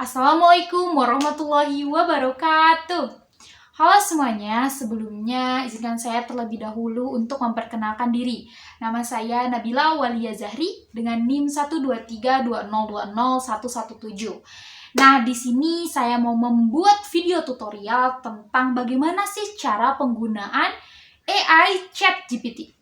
Assalamualaikum warahmatullahi wabarakatuh. Halo semuanya, sebelumnya izinkan saya terlebih dahulu untuk memperkenalkan diri. Nama saya Nabila Walia Zahri dengan NIM 12320201117. Nah, di sini saya mau membuat video tutorial tentang bagaimana sih cara penggunaan AI ChatGPT.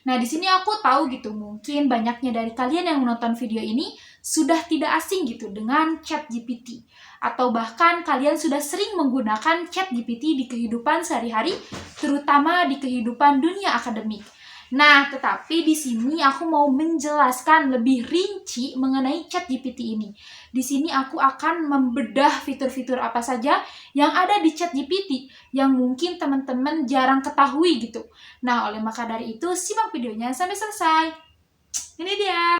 Nah, di sini aku tahu gitu, mungkin banyaknya dari kalian yang menonton video ini sudah tidak asing gitu dengan ChatGPT. Atau bahkan kalian sudah sering menggunakan ChatGPT di kehidupan sehari-hari, terutama di kehidupan dunia akademik. Nah, tetapi di sini aku mau menjelaskan lebih rinci mengenai ChatGPT ini. Di sini aku akan membedah fitur-fitur apa saja yang ada di ChatGPT yang mungkin teman-teman jarang ketahui gitu. Nah, oleh maka dari itu, simak videonya sampai selesai. Ini dia.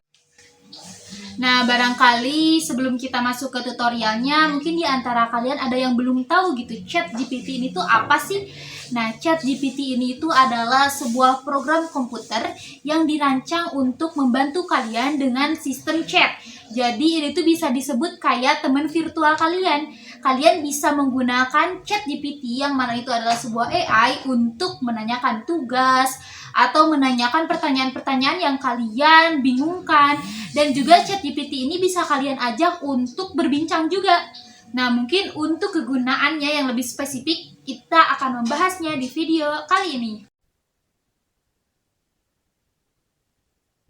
Nah, barangkali sebelum kita masuk ke tutorialnya, mungkin di antara kalian ada yang belum tahu gitu, ChatGPT ini tuh apa sih? Nah, ChatGPT ini itu adalah sebuah program komputer yang dirancang untuk membantu kalian dengan sistem chat. Jadi, ini tuh bisa disebut kayak teman virtual kalian. Kalian bisa menggunakan ChatGPT yang mana itu adalah sebuah AI untuk menanyakan tugas atau menanyakan pertanyaan-pertanyaan yang kalian bingungkan. Dan juga ChatGPT ini bisa kalian ajak untuk berbincang juga. Nah, mungkin untuk kegunaannya yang lebih spesifik, kita akan membahasnya di video kali ini.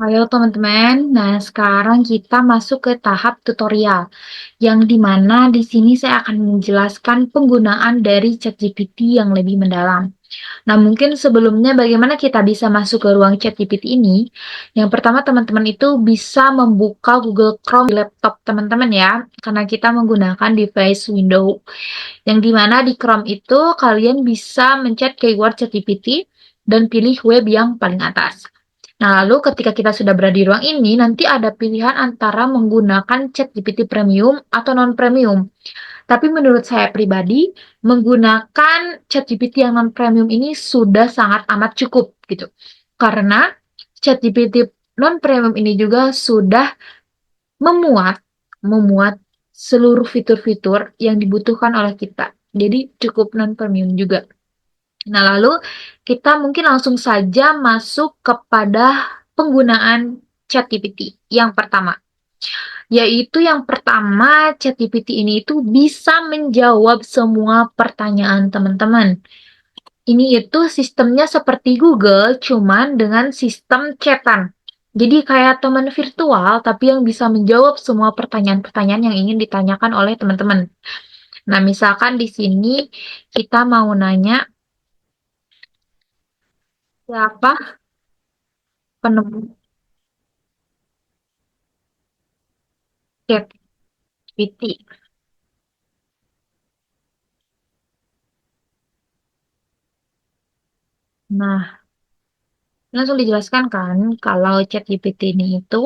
Ayo teman-teman, nah sekarang kita masuk ke tahap tutorial, yang dimana di sini saya akan menjelaskan penggunaan dari ChatGPT yang lebih mendalam. Nah mungkin sebelumnya bagaimana kita bisa masuk ke ruang ChatGPT ini? Yang pertama teman-teman itu bisa membuka Google Chrome di laptop teman-teman ya, karena kita menggunakan device Windows. Yang dimana di Chrome itu kalian bisa mencet keyword ChatGPT dan pilih web yang paling atas. Nah, lalu ketika kita sudah berada di ruang ini, nanti ada pilihan antara menggunakan ChatGPT Premium atau non-premium. Tapi menurut saya pribadi, menggunakan ChatGPT yang non-premium ini sudah sangat amat cukup gitu. Karena ChatGPT non-premium ini juga sudah memuat memuat seluruh fitur-fitur yang dibutuhkan oleh kita. Jadi cukup non-premium juga. Nah, lalu kita mungkin langsung saja masuk kepada penggunaan ChatGPT yang pertama. Yaitu yang pertama, ChatGPT ini itu bisa menjawab semua pertanyaan teman-teman. Ini itu sistemnya seperti Google, cuman dengan sistem chatan. Jadi kayak teman virtual, tapi yang bisa menjawab semua pertanyaan-pertanyaan yang ingin ditanyakan oleh teman-teman. Nah, misalkan di sini kita mau nanya, siapa penemu ChatGPT? Nah, langsung dijelaskan kan kalau ChatGPT ini itu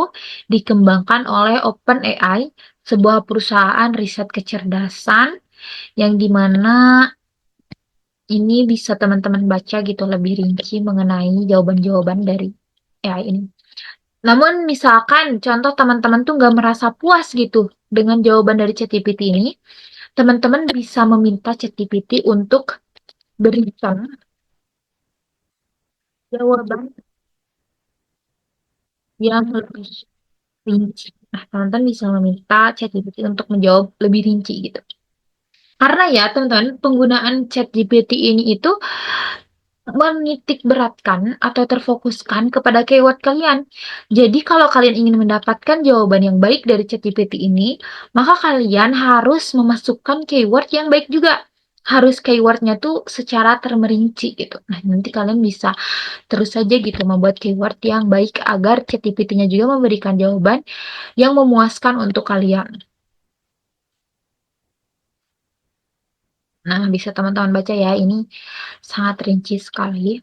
dikembangkan oleh OpenAI, sebuah perusahaan riset kecerdasan yang dimana ini bisa teman-teman baca gitu lebih rinci mengenai jawaban-jawaban dari AI ini. Namun misalkan contoh teman-teman tuh nggak merasa puas gitu dengan jawaban dari ChatGPT ini, teman-teman bisa meminta ChatGPT untuk berikan jawaban yang lebih rinci. Nah, teman-teman bisa meminta ChatGPT untuk menjawab lebih rinci gitu. Karena ya, teman-teman, penggunaan ChatGPT ini itu menitik beratkan atau terfokuskan kepada keyword kalian. Jadi kalau kalian ingin mendapatkan jawaban yang baik dari ChatGPT ini, maka kalian harus memasukkan keyword yang baik juga. Harus keywordnya tuh secara termerinci gitu. Nah, nanti kalian bisa terus saja gitu membuat keyword yang baik agar ChatGPT-nya juga memberikan jawaban yang memuaskan untuk kalian. Nah, bisa teman-teman baca ya, ini sangat rinci sekali.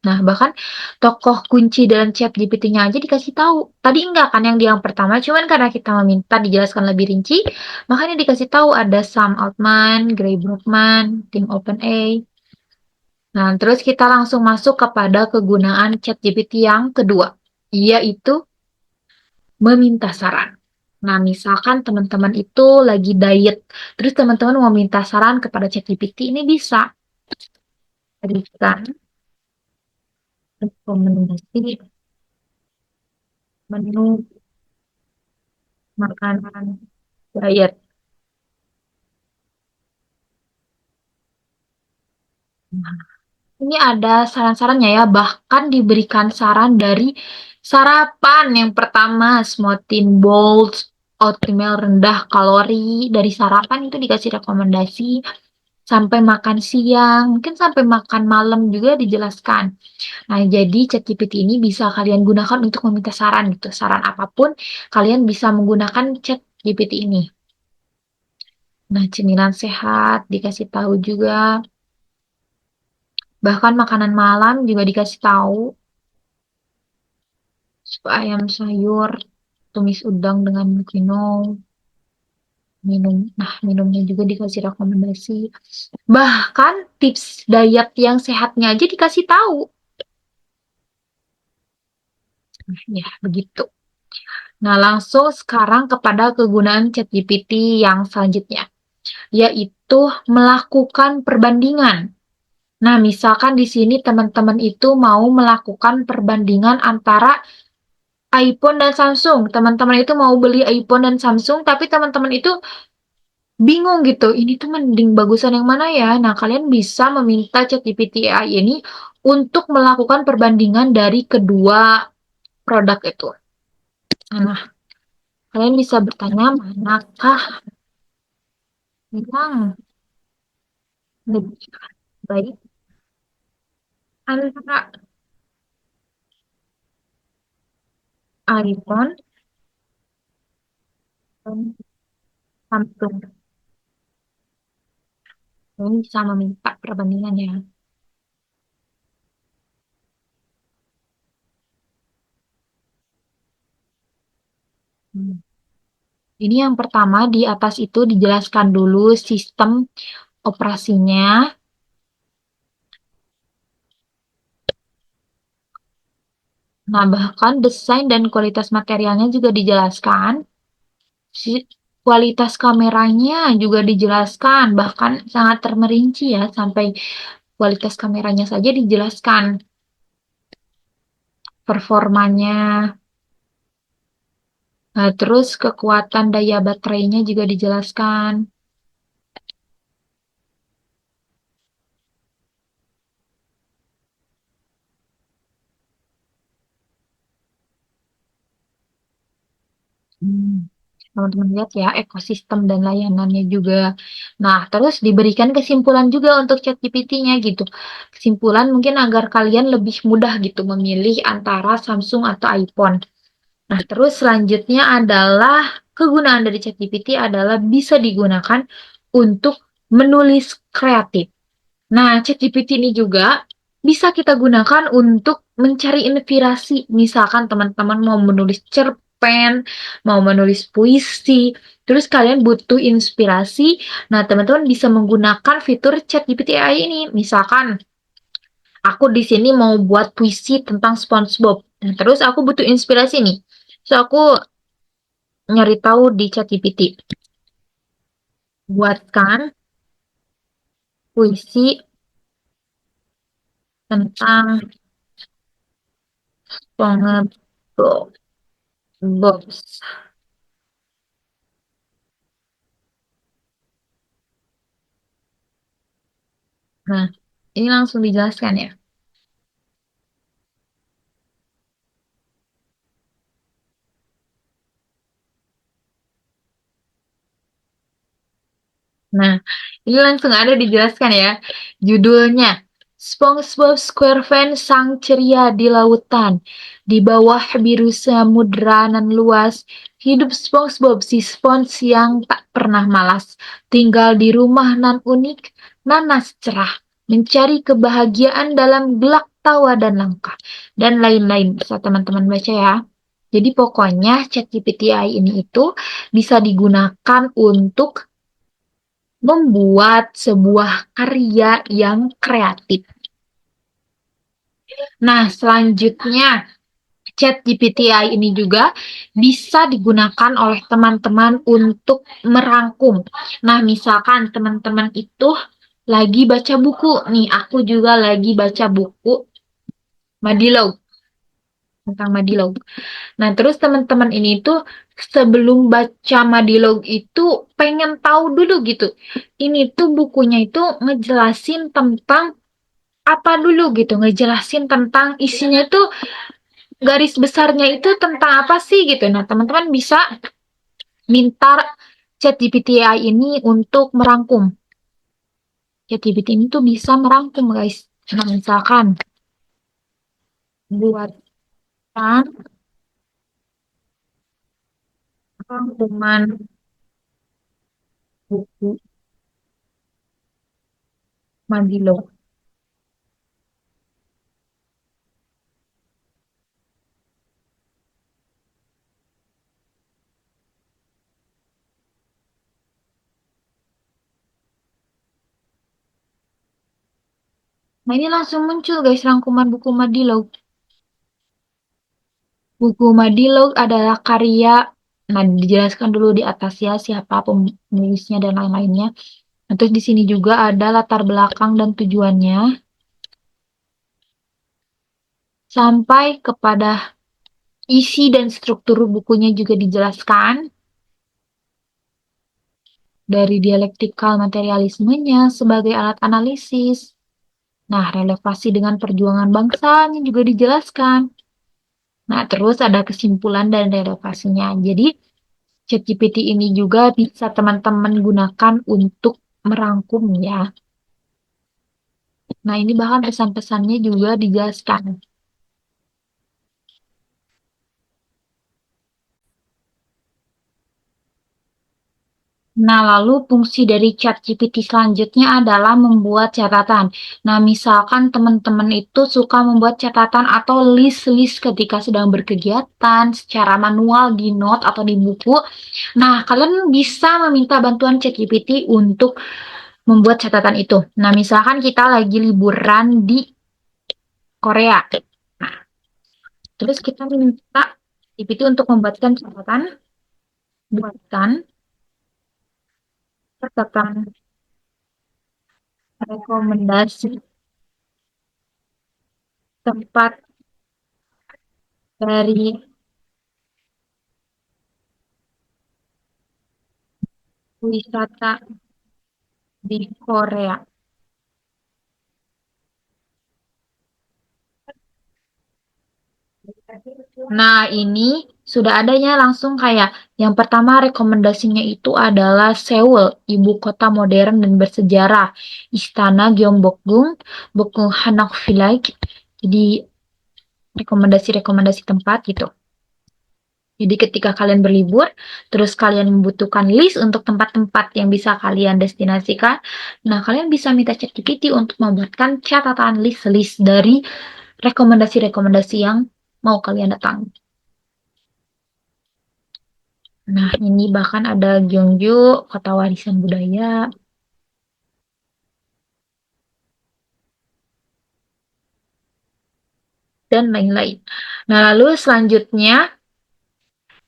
Nah, bahkan tokoh kunci dalam chat GPT-nya aja dikasih tahu. Tadi enggak kan yang di yang pertama, cuman karena kita meminta dijelaskan lebih rinci, makanya dikasih tahu ada Sam Altman, Gray Brockman, tim OpenAI. Nah, terus kita langsung masuk kepada kegunaan chat GPT yang kedua, yaitu meminta saran. Nah, misalkan teman-teman itu lagi diet, terus teman-teman mau minta saran kepada ChatGPT, ini bisa berikan rekomendasi menu makanan diet. Nah, ini ada saran-sarannya ya, bahkan diberikan saran dari sarapan yang pertama, smoothin bowls, oatmeal rendah kalori, dari sarapan itu dikasih rekomendasi, sampai makan siang, mungkin sampai makan malam juga dijelaskan. Nah, jadi ChatGPT ini bisa kalian gunakan untuk meminta saran gitu. Saran apapun, kalian bisa menggunakan ChatGPT ini. Nah, cemilan sehat dikasih tahu juga. Bahkan makanan malam juga dikasih tahu. Sup ayam sayur, tumis udang dengan quinoa, minum. Nah, minumnya juga dikasih rekomendasi. Bahkan tips diet yang sehatnya aja dikasih tahu. Nah, ya, begitu. Nah, langsung sekarang kepada kegunaan ChatGPT yang selanjutnya, yaitu melakukan perbandingan. Nah, misalkan di sini teman-teman itu mau melakukan perbandingan antara iPhone dan Samsung. Teman-teman itu mau beli iPhone dan Samsung, tapi teman-teman itu bingung gitu. Ini tuh mending bagusan yang mana ya? Nah, kalian bisa meminta ChatGPT AI ini untuk melakukan perbandingan dari kedua produk itu. Nah, kalian bisa bertanya manakah yang lebih baik antara iPhone dan Samsung. Ini bisa meminta perbandingan ya. Hmm. Ini yang pertama, di atas itu dijelaskan dulu sistem operasinya. Nah, bahkan desain dan kualitas materialnya juga dijelaskan. Kualitas kameranya juga dijelaskan, bahkan sangat termerinci ya, sampai kualitas kameranya saja dijelaskan. Performanya, nah, terus kekuatan daya baterainya juga dijelaskan. Teman-teman lihat ya, ekosistem dan layanannya juga. Nah, terus diberikan kesimpulan juga untuk ChatGPT-nya gitu. Kesimpulan mungkin agar kalian lebih mudah gitu memilih antara Samsung atau iPhone. Nah, terus selanjutnya adalah kegunaan dari ChatGPT adalah bisa digunakan untuk menulis kreatif. Nah, ChatGPT ini juga bisa kita gunakan untuk mencari inspirasi. Misalkan teman-teman mau menulis cerpen, mau menulis puisi, terus kalian butuh inspirasi. Nah, teman-teman bisa menggunakan fitur ChatGPT AI ini. Misalkan aku di sini mau buat puisi tentang SpongeBob. Nah, terus aku butuh inspirasi nih. So, aku nyari tahu di ChatGPT. Buatkan puisi tentang SpongeBob. Bobs. Nah, ini langsung dijelaskan ya. Nah, ini langsung ada dijelaskan ya. Judulnya, SpongeBob SquarePants sang ceria di lautan. Di bawah biru samudra nan luas, hidup SpongeBob si Spons yang tak pernah malas. Tinggal di rumah nan unik, nanas cerah. Mencari kebahagiaan dalam gelak tawa dan langkah. Dan lain-lain. Bisa teman-teman baca ya. Jadi pokoknya ChatGPT AI ini itu bisa digunakan untuk membuat sebuah karya yang kreatif. Nah, selanjutnya ChatGPT AI ini juga bisa digunakan oleh teman-teman untuk merangkum. Nah, misalkan teman-teman itu lagi baca buku nih, aku juga lagi baca buku Madilow, tentang Madilow. Nah, terus teman-teman ini tuh sebelum baca Madilow itu pengen tahu dulu gitu. Ini tuh bukunya itu ngejelasin tentang apa dulu gitu, ngejelasin tentang isinya itu garis besarnya itu tentang apa sih gitu. Nah, teman-teman bisa minta ChatGPT AI ini untuk merangkum. ChatGPT ini tuh bisa merangkum, guys. Nah, misalkan buatkan rangkuman buku Mandilo. Nah, ini langsung muncul, guys, rangkuman buku Madilog. Buku Madilog adalah karya, nah dijelaskan dulu di atas ya siapa penulisnya dan lain-lainnya. Nah, terus di sini juga ada latar belakang dan tujuannya, sampai kepada isi dan struktur bukunya juga dijelaskan, dari dialektikal materialismenya sebagai alat analisis. Nah, relevasi dengan perjuangan bangsanya juga dijelaskan. Nah, terus ada kesimpulan dan relevasinya. Jadi, ChatGPT ini juga bisa teman-teman gunakan untuk merangkum ya. Nah, ini bahkan pesan-pesannya juga dijelaskan. Nah, lalu fungsi dari ChatGPT selanjutnya adalah membuat catatan. Nah, misalkan teman-teman itu suka membuat catatan atau list-list ketika sedang berkegiatan secara manual di note atau di buku. Nah, kalian bisa meminta bantuan ChatGPT untuk membuat catatan itu. Nah, misalkan kita lagi liburan di Korea. Nah, terus kita minta ChatGPT untuk membuatkan catatan, buatkan catatan rekomendasi tempat dari wisata di Korea. Nah, ini sudah adanya langsung kayak yang pertama rekomendasinya itu adalah Seoul, ibu kota modern dan bersejarah, Istana Gyeongbokgung, Bokgung Hanok Village. Jadi rekomendasi-rekomendasi tempat gitu. Jadi ketika kalian berlibur, terus kalian membutuhkan list untuk tempat-tempat yang bisa kalian destinasikan, nah kalian bisa minta ChatGPT untuk membuatkan catatan list-list dari rekomendasi-rekomendasi yang mau kalian datang. Nah, ini bahkan ada Gyeongju, kota warisan budaya, dan lain-lain. Nah, lalu selanjutnya,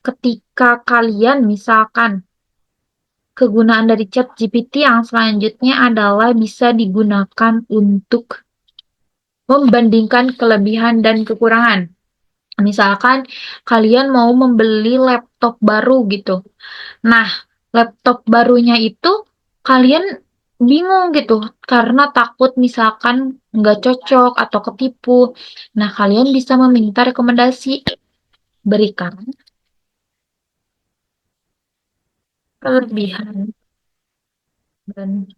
ketika kalian misalkan kegunaan dari ChatGPT yang selanjutnya adalah bisa digunakan untuk membandingkan kelebihan dan kekurangan. Misalkan kalian mau membeli laptop baru gitu. Nah, laptop barunya itu kalian bingung gitu karena takut misalkan nggak cocok atau ketipu. Nah, kalian bisa meminta rekomendasi, berikan kelebihan dan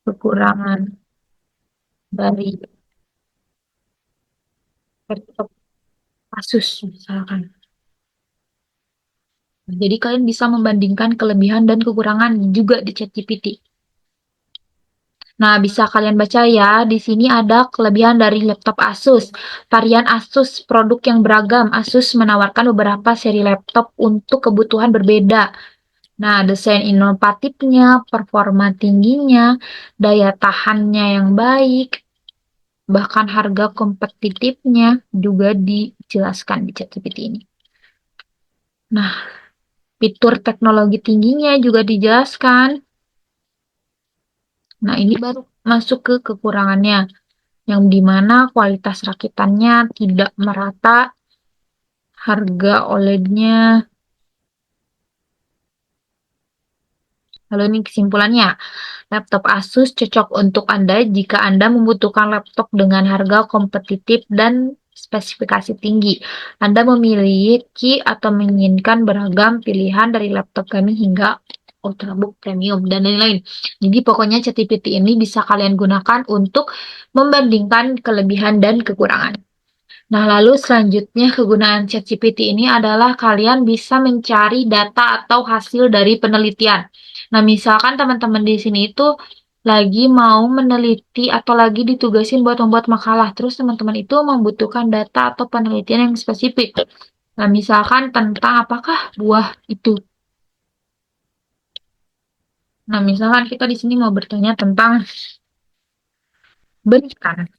kekurangan dari laptop Asus misalkan. Jadi kalian bisa membandingkan kelebihan dan kekurangan juga di ChatGPT. Nah, bisa kalian baca ya, di sini ada kelebihan dari laptop Asus. Varian Asus produk yang beragam. Asus menawarkan beberapa seri laptop untuk kebutuhan berbeda. Nah, desain inovatifnya, performa tingginya, daya tahannya yang baik, bahkan harga kompetitifnya juga dijelaskan di ChatGPT ini. Nah, fitur teknologi tingginya juga dijelaskan. Nah, ini baru masuk ke kekurangannya, yang dimana kualitas rakitannya tidak merata, harga OLED-nya. Lalu ini kesimpulannya, laptop Asus cocok untuk Anda jika Anda membutuhkan laptop dengan harga kompetitif dan spesifikasi tinggi. Anda memiliki atau menginginkan beragam pilihan dari laptop gaming hingga ultrabook premium dan lain-lain. Jadi pokoknya ChatGPT ini bisa kalian gunakan untuk membandingkan kelebihan dan kekurangan. Nah, lalu selanjutnya kegunaan ChatGPT ini adalah kalian bisa mencari data atau hasil dari penelitian. Nah, misalkan teman-teman di sini itu lagi mau meneliti atau lagi ditugasin buat membuat makalah, terus teman-teman itu membutuhkan data atau penelitian yang spesifik. Nah, misalkan tentang apakah buah itu. Nah, misalkan kita di sini mau bertanya tentang berikan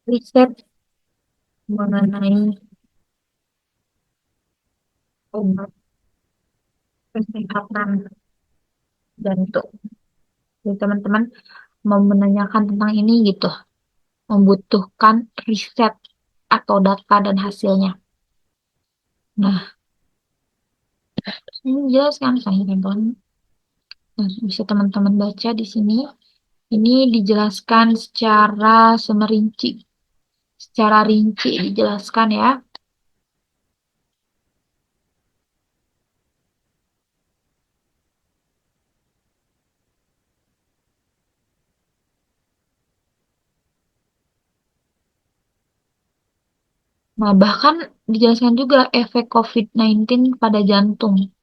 riset mengenai obat kesehatan jantung. Jadi teman-teman mau menanyakan tentang ini gitu, membutuhkan riset atau data dan hasilnya. Nah, ini jelas kan teman-teman. Nah, bisa teman-teman baca di sini. Ini dijelaskan secara semerinci, secara rinci dijelaskan ya. Nah, bahkan dijelaskan juga efek COVID-19 pada jantung.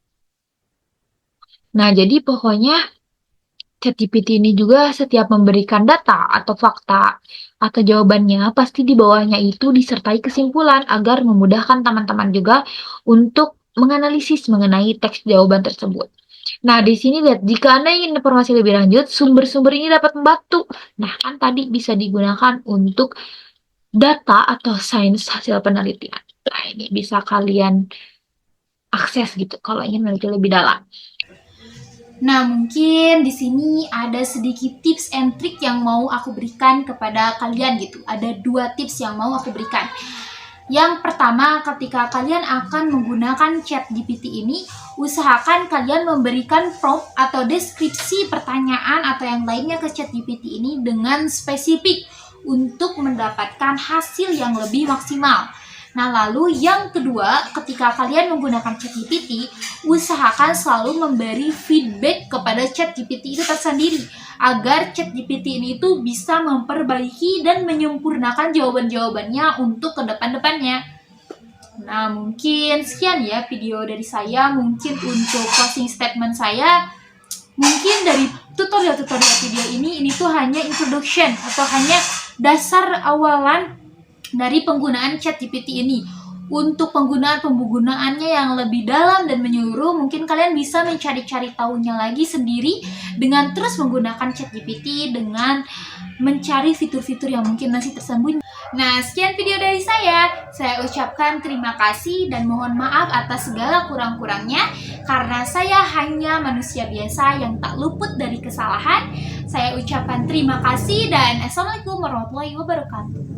Nah, jadi pokoknya ChatGPT ini juga setiap memberikan data atau fakta atau jawabannya pasti di bawahnya itu disertai kesimpulan agar memudahkan teman-teman juga untuk menganalisis mengenai teks jawaban tersebut. Nah, di sini lihat, jika Anda ingin informasi lebih lanjut, sumber-sumber ini dapat membantu. Nah, kan tadi bisa digunakan untuk data atau sains hasil penelitian. Nah, ini bisa kalian akses gitu kalau ingin meneliti lebih dalam. Nah, mungkin di sini ada sedikit tips and trick yang mau aku berikan kepada kalian gitu. Ada 2 tips yang mau aku berikan. Yang pertama, ketika kalian akan menggunakan ChatGPT ini, usahakan kalian memberikan prompt atau deskripsi pertanyaan atau yang lainnya ke ChatGPT ini dengan spesifik untuk mendapatkan hasil yang lebih maksimal. Nah, lalu yang kedua, ketika kalian menggunakan ChatGPT, usahakan selalu memberi feedback kepada ChatGPT itu tersendiri agar ChatGPT ini itu bisa memperbaiki dan menyempurnakan jawaban-jawabannya untuk ke depan-depannya. Nah, mungkin sekian ya video dari saya. Mungkin untuk closing statement saya, mungkin dari tutorial-tutorial video ini tuh hanya introduction atau hanya dasar awalan dari penggunaan ChatGPT ini. Untuk penggunaannya yang lebih dalam dan menyeluruh, mungkin kalian bisa mencari-cari tahunya lagi sendiri dengan terus menggunakan ChatGPT, dengan mencari fitur-fitur yang mungkin masih tersembunyi. Nah, sekian video dari saya. Saya ucapkan terima kasih dan mohon maaf atas segala kurang-kurangnya, karena saya hanya manusia biasa yang tak luput dari kesalahan. Saya ucapkan terima kasih dan Assalamualaikum warahmatullahi wabarakatuh.